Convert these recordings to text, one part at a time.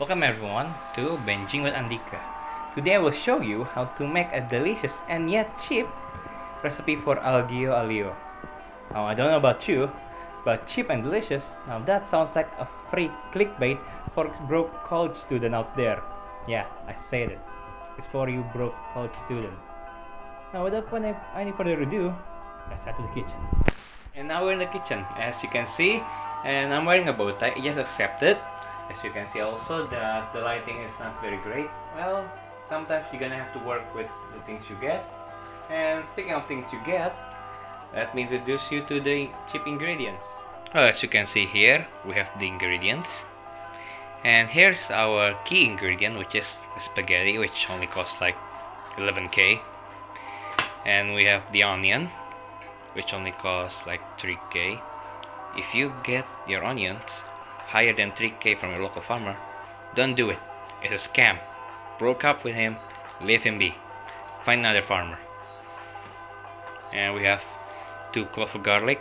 Welcome everyone to Benching with Andhika. Today I will show you how to make a delicious and yet cheap recipe for Agelio. Now I don't know about you, but cheap and delicious, now that sounds like a free clickbait for broke college student out there. Yeah, I said it. It's for you broke college student. Now without any further ado, let's head to the kitchen. And now we're in the kitchen, as you can see, and I'm wearing a bow tie. Just accept it. As you can see also that the lighting is not very great. Well, sometimes you're gonna have to work with the things you get. And speaking of things you get, let me introduce you to the cheap ingredients. Well, as you can see here, we have the ingredients. And here's our key ingredient, which is the spaghetti, which only costs like 11k. And we have the onion, which only costs like 3k. If you get your onions higher than 3k from your local farmer, don't do it. It's a scam. Broke up with him, leave him be. Find another farmer. And we have 2 cloves of garlic.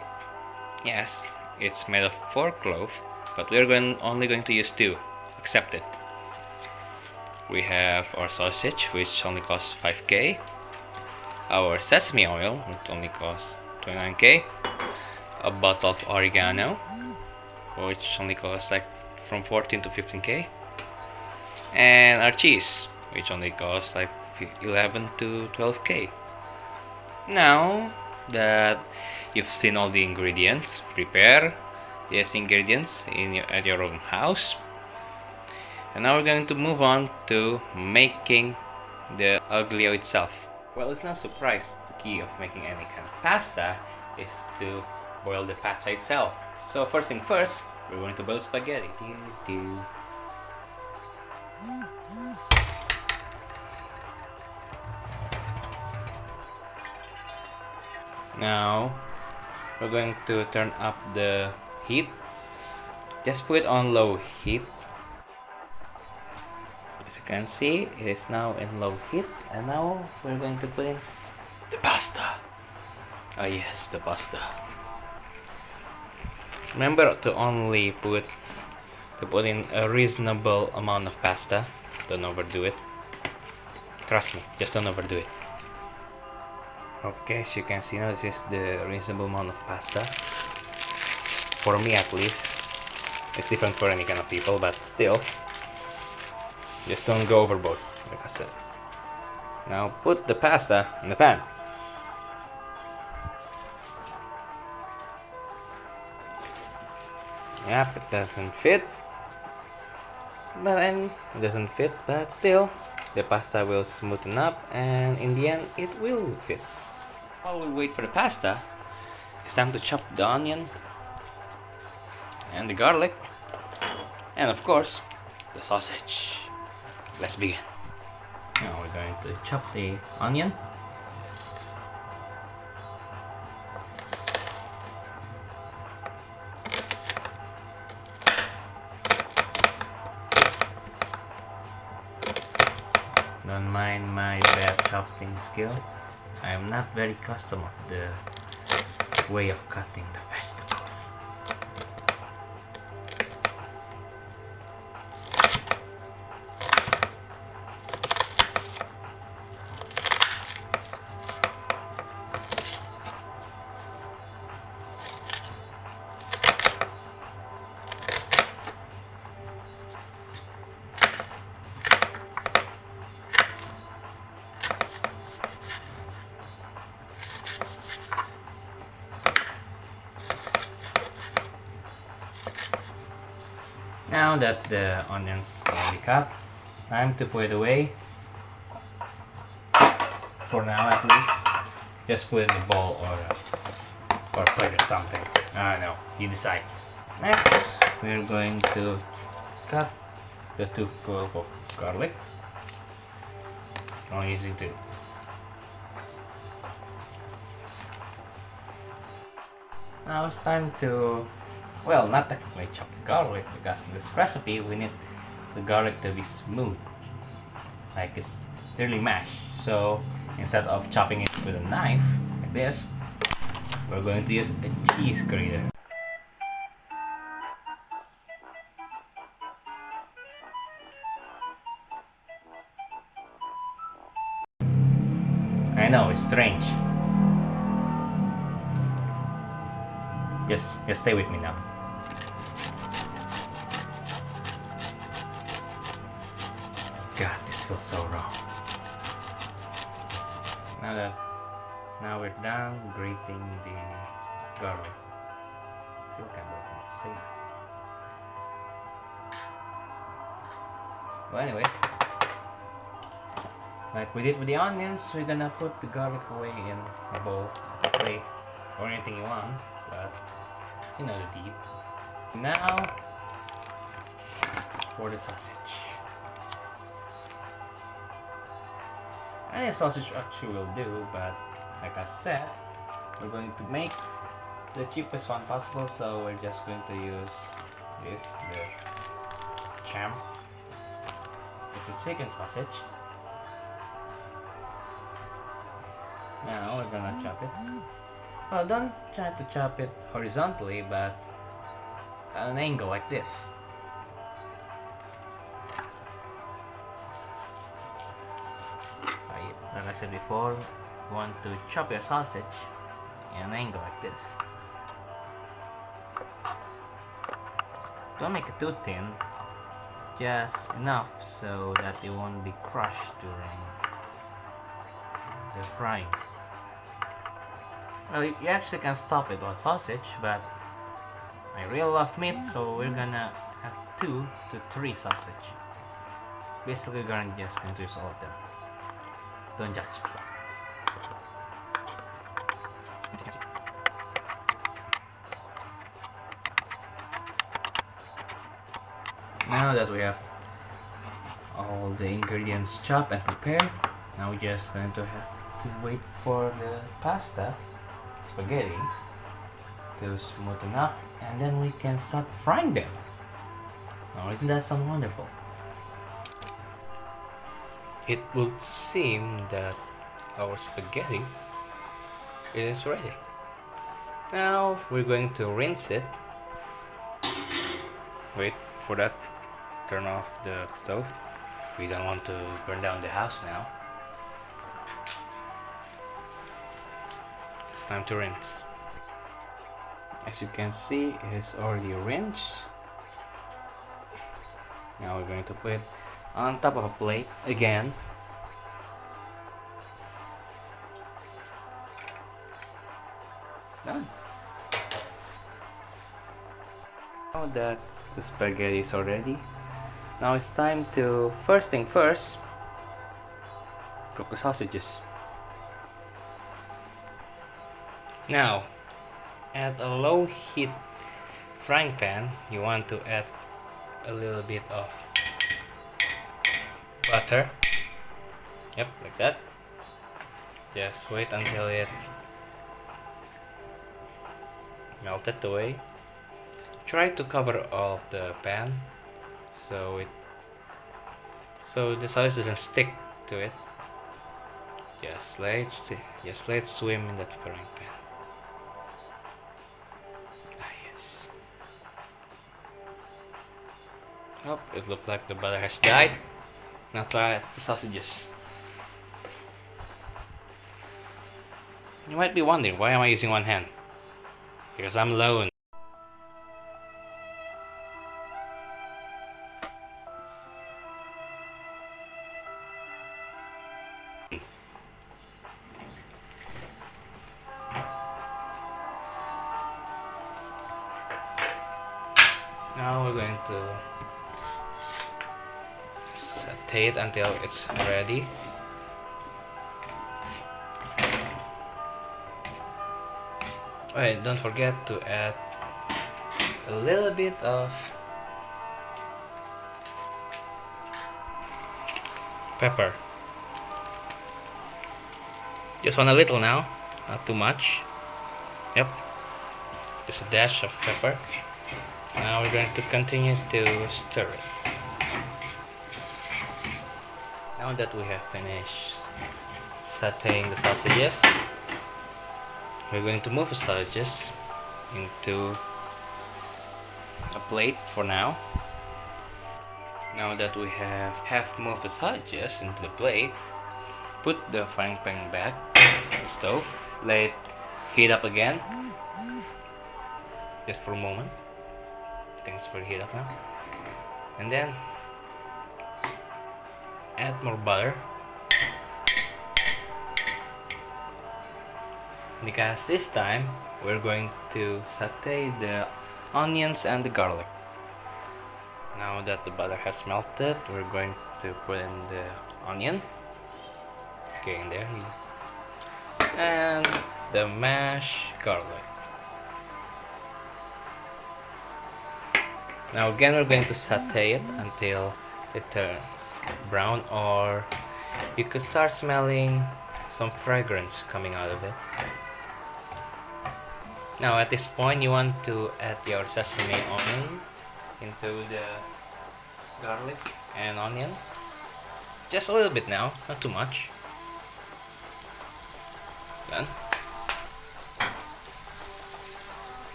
Yes, it's made of 4 cloves, but we're only going to use 2. Accept it. We have our sausage, which only costs 5k. Our sesame oil, which only costs 29k. A bottle of oregano, which only costs like from 14 to 15k. And our cheese, which only costs like 11 to 12k. Now that you've seen all the ingredients, prepare these ingredients at your own house. And now we're going to move on to making the aglio itself. Well, it's no surprise the key of making any kind of pasta is to boil the pasta itself. So first thing first, we're going to boil spaghetti. Now we're going to turn up the heat. Just put it on low heat. As you can see, it is now in low heat, and now we're going to put in the pasta. Oh yes, the pasta. Remember to only put in a reasonable amount of pasta. Don't overdo it. Trust me, just don't overdo it. Okay, as you can see now, this is the reasonable amount of pasta. For me at least. It's different for any kind of people, but still. Just don't go overboard, like I said. Now put the pasta in the pan. Yep, it doesn't fit. But still, the pasta will smoothen up, and in the end, it will fit. While we wait for the pasta, it's time to chop the onion and the garlic, and of course, the sausage. Let's begin. Now we're going to chop the onion. Don't mind my bad chopping skill. I am not very accustomed of the way of cutting the vegetables. Now that the onions are already cut, time to put it away. For now at least. Just put it in a bowl or plate or something. I don't know, you decide. Next, we're going to cut the 2 cloves of garlic. I'm using 2. Now it's time to, well, not technically chop the garlic, because in this recipe we need the garlic to be smooth, like it's really mashed. So instead of chopping it with a knife like this, we're going to use a cheese grater. know, it's strange. Just stay with me now. God, this feels so wrong. Now we're done grating the garlic. Still can't believe I'm safe. Well, anyway, like we did with the onions, we're gonna put the garlic away in a bowl, a plate, or anything you want, but you know the deed. Now, for the sausage. Any sausage actually will do, but like I said, we're going to make the cheapest one possible, so we're just going to use this, the ham. It's a chicken sausage. Now we're gonna chop it. Well, don't try to chop it horizontally, but at an angle like this. Like I said before, you want to chop your sausage in an angle like this. Don't make it too thin, just enough so that it won't be crushed during the frying. Well, you actually can stop it with sausage, but I really love meat, so we're gonna have 2 to 3 sausage. Basically, we're just going to use all of them. Don't judge. Now that we have all the ingredients chopped and prepared, now we're just going to have to wait for the pasta, spaghetti, to smooth enough, and then we can start frying them. Now, isn't that sound wonderful? It would seem that our spaghetti is ready. Now we're going to rinse it. Wait for that. Turn off the stove. We don't want to burn down the house now. It's time to rinse. As you can see, it's already rinsed. Now we're going to put it on top of a plate again. Done. Now that the spaghetti is already, now it's time to, first thing first, cook the sausages. Now, at a low heat frying pan, you want to add a little bit of butter. Yep, like that. Just wait until it melted away. Try to cover all of the pan so the sausage doesn't stick to it. Just let it swim in that frying pan. Ah, yes. Oh, it looks like the butter has died. Now try the sausages. You might be wondering, why am I using one hand? Because I'm alone. Now we're going to saute it until it's ready. Alright, don't forget to add a little bit of pepper. Just want a little now, not too much. Yep, just a dash of pepper. Now we're going to continue to stir it. Now that we have finished sauteing the sausages, we're going to move the sausages into a plate for now. Now that we have moved the sausages into the plate, put the frying pan back the stove. Let it heat up again. Just for a moment. Things will heat up now. And then add more butter. Because this time we're going to saute the onions and the garlic. Now that the butter has melted, we're going to put in the onion. Okay, in there. And the mashed garlic. Now again we're going to saute it until it turns brown, or you could start smelling some fragrance coming out of it. Now at this point you want to add your sesame onion into the garlic and onion. Just a little bit now, not too much. Done.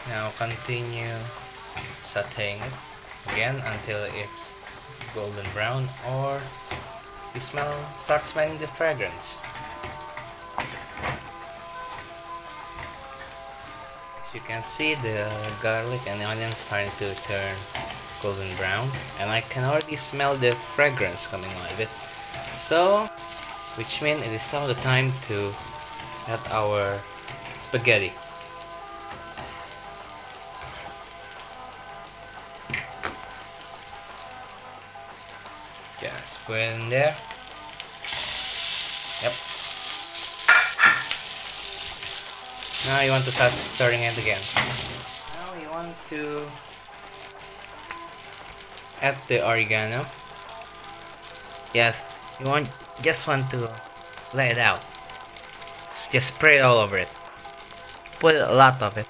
Now continue sauteing it again until it's golden brown, or you start smelling the fragrance. You can see the garlic and the onions starting to turn golden brown, and I can already smell the fragrance coming out of it. So, which means it is now the time to add our spaghetti. Just put it in there. Yep. Now you want to start stirring it again. Now you want to add the oregano. Yes, you just want to lay it out. Just spray it all over it. Put a lot of it.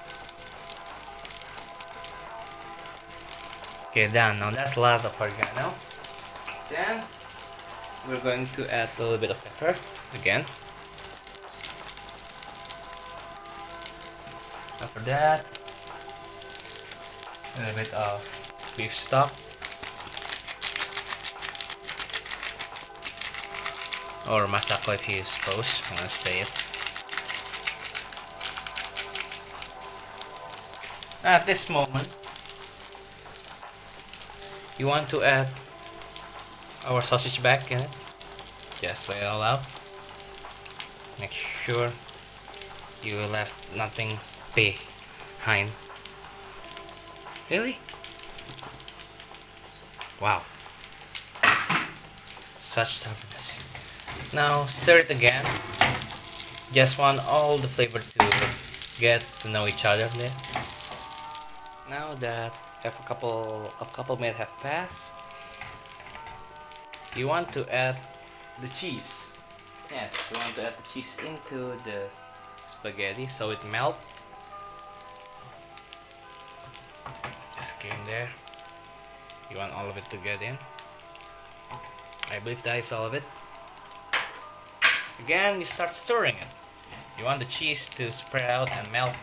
Okay, done. Now that's a lot of oregano. Then we're going to add a little bit of pepper again. After that, a little bit of beef stock, or masako if you suppose want to say it. At this moment, you want to add our sausage back in it. Just lay it all out. Make sure you left nothing behind. Really? Wow. Such toughness. Now stir it again. Just want all the flavor to get to know each other there. Now that a couple minutes have passed, you want to add the cheese. Yes, you want to add the cheese into the spaghetti so it melts. Just get in there. You want all of it to get in. I believe that is all of it. Again, you start stirring it. You want the cheese to spread out and melt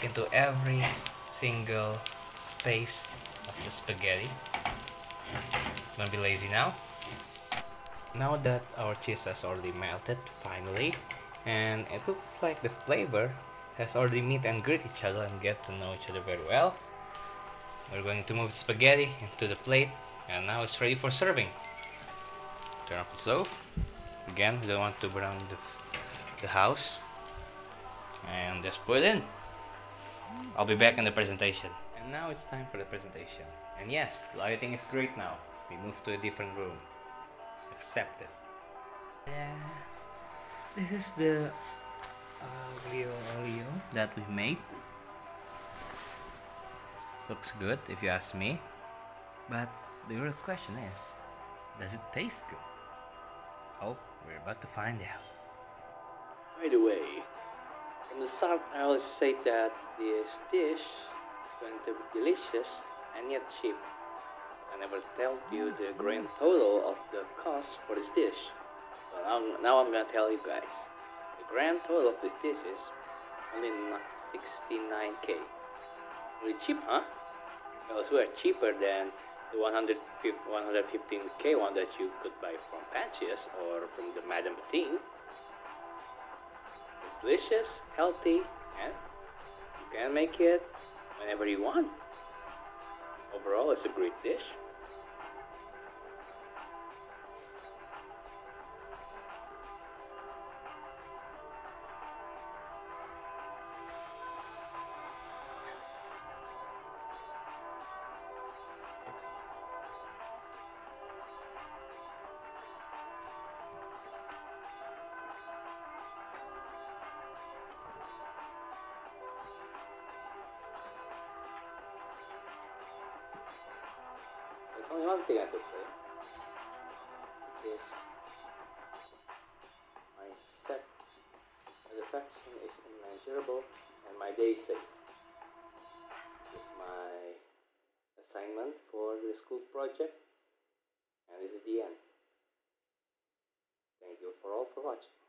into every single space of the spaghetti. Don't be lazy now. Now that our cheese has already melted, finally, and it looks like the flavor has already meet and greet each other and get to know each other very well, we're going to move the spaghetti into the plate, and now it's ready for serving. Turn off the stove. Again, we don't want to burn the house. And just put it in. I'll be back in the presentation. And now it's time for the presentation. And yes, lighting is great now. We move to a different room. Accept it. This is the olio that we made. Looks good if you ask me. But the real question is, does it taste good? Oh, we're about to find out. By the way, from the start I always say that this dish is going to be delicious and yet cheap. I never tell you the grand total of the cost for this dish. So now I'm gonna tell you guys. The grand total of this dish is only 69k. Really cheap, huh? Because we are cheaper than the 115k one that you could buy from Patches or from the Madame Patine. delicious, healthy, and you can make it whenever you want. Overall, it's a great dish. There's only one thing I could say. Is my satisfaction is immeasurable and my day is safe. This is my assignment for the school project, and this is the end. Thank you for all for watching.